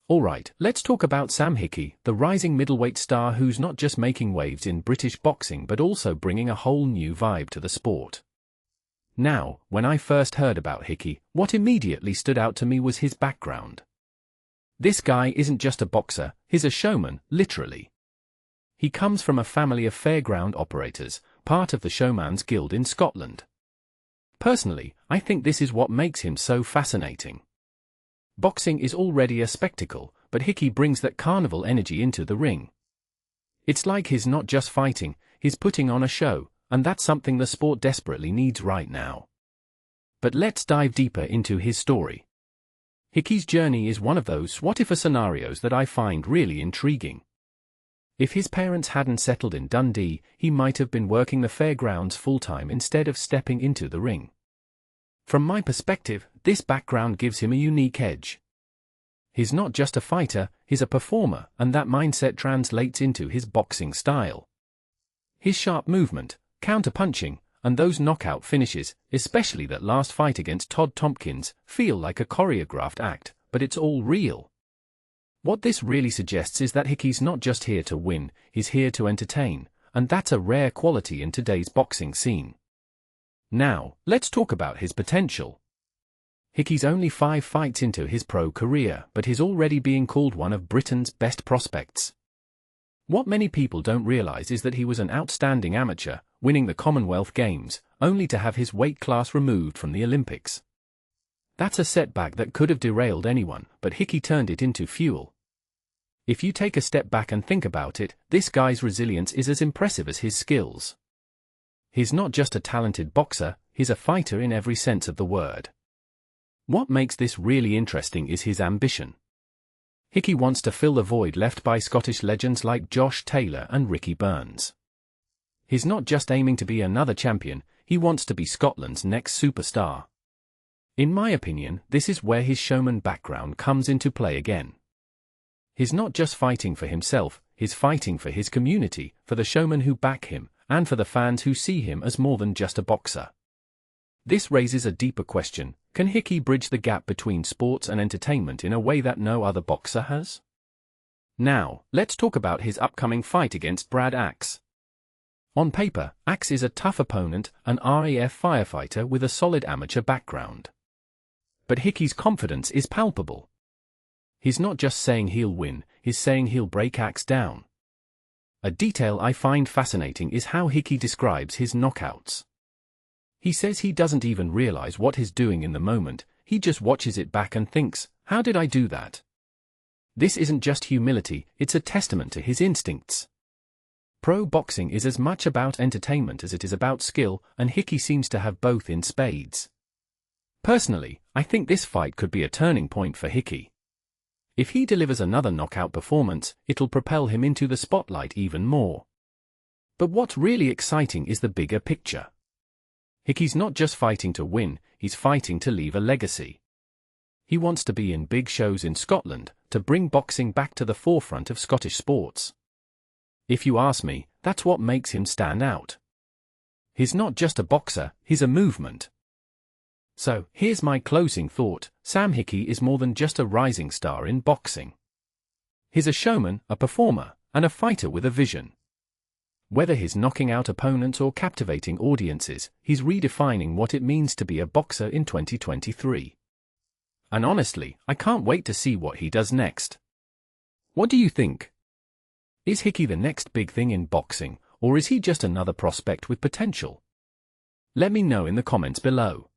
Alright, let's talk about Sam Hickey, the rising middleweight star who's not just making waves in British boxing but also bringing a whole new vibe to the sport. Now, when I first heard about Hickey, what immediately stood out to me was his background. This guy isn't just a boxer, he's a showman, literally. He comes from a family of fairground operators, part of the Showman's Guild in Scotland. Personally, I think this is what makes him so fascinating. Boxing is already a spectacle, but Hickey brings that carnival energy into the ring. It's like he's not just fighting, he's putting on a show, and that's something the sport desperately needs right now. But let's dive deeper into his story. Hickey's journey is one of those what-if scenarios that I find really intriguing. If his parents hadn't settled in Dundee, he might have been working the fairgrounds full-time instead of stepping into the ring. From my perspective, this background gives him a unique edge. He's not just a fighter, he's a performer, and that mindset translates into his boxing style. His sharp movement, counter-punching, and those knockout finishes, especially that last fight against Todd Tompkins, feel like a choreographed act, but it's all real. What this really suggests is that Hickey's not just here to win, he's here to entertain, and that's a rare quality in today's boxing scene. Now, let's talk about his potential. Hickey's only 5 fights into his pro career, but he's already being called one of Britain's best prospects. What many people don't realize is that he was an outstanding amateur, winning the Commonwealth Games, only to have his weight class removed from the Olympics. That's a setback that could have derailed anyone, but Hickey turned it into fuel. If you take a step back and think about it, this guy's resilience is as impressive as his skills. He's not just a talented boxer, he's a fighter in every sense of the word. What makes this really interesting is his ambition. Hickey wants to fill the void left by Scottish legends like Josh Taylor and Ricky Burns. He's not just aiming to be another champion, he wants to be Scotland's next superstar. In my opinion, this is where his showman background comes into play again. He's not just fighting for himself, he's fighting for his community, for the showmen who back him, and for the fans who see him as more than just a boxer. This raises a deeper question: can Hickey bridge the gap between sports and entertainment in a way that no other boxer has? Now, let's talk about his upcoming fight against Brad Axe. On paper, Axe is a tough opponent, an RAF firefighter with a solid amateur background. But Hickey's confidence is palpable. He's not just saying he'll win, he's saying he'll break Axe down. A detail I find fascinating is how Hickey describes his knockouts. He says he doesn't even realize what he's doing in the moment, he just watches it back and thinks, how did I do that? This isn't just humility, it's a testament to his instincts. Pro boxing is as much about entertainment as it is about skill, and Hickey seems to have both in spades. Personally, I think this fight could be a turning point for Hickey. If he delivers another knockout performance, it'll propel him into the spotlight even more. But what's really exciting is the bigger picture. Hickey's not just fighting to win, he's fighting to leave a legacy. He wants to be in big shows in Scotland, to bring boxing back to the forefront of Scottish sports. If you ask me, that's what makes him stand out. He's not just a boxer, he's a movement. So, here's my closing thought: Sam Hickey is more than just a rising star in boxing. He's a showman, a performer, and a fighter with a vision. Whether he's knocking out opponents or captivating audiences, he's redefining what it means to be a boxer in 2023. And honestly, I can't wait to see what he does next. What do you think? Is Hickey the next big thing in boxing, or is he just another prospect with potential? Let me know in the comments below.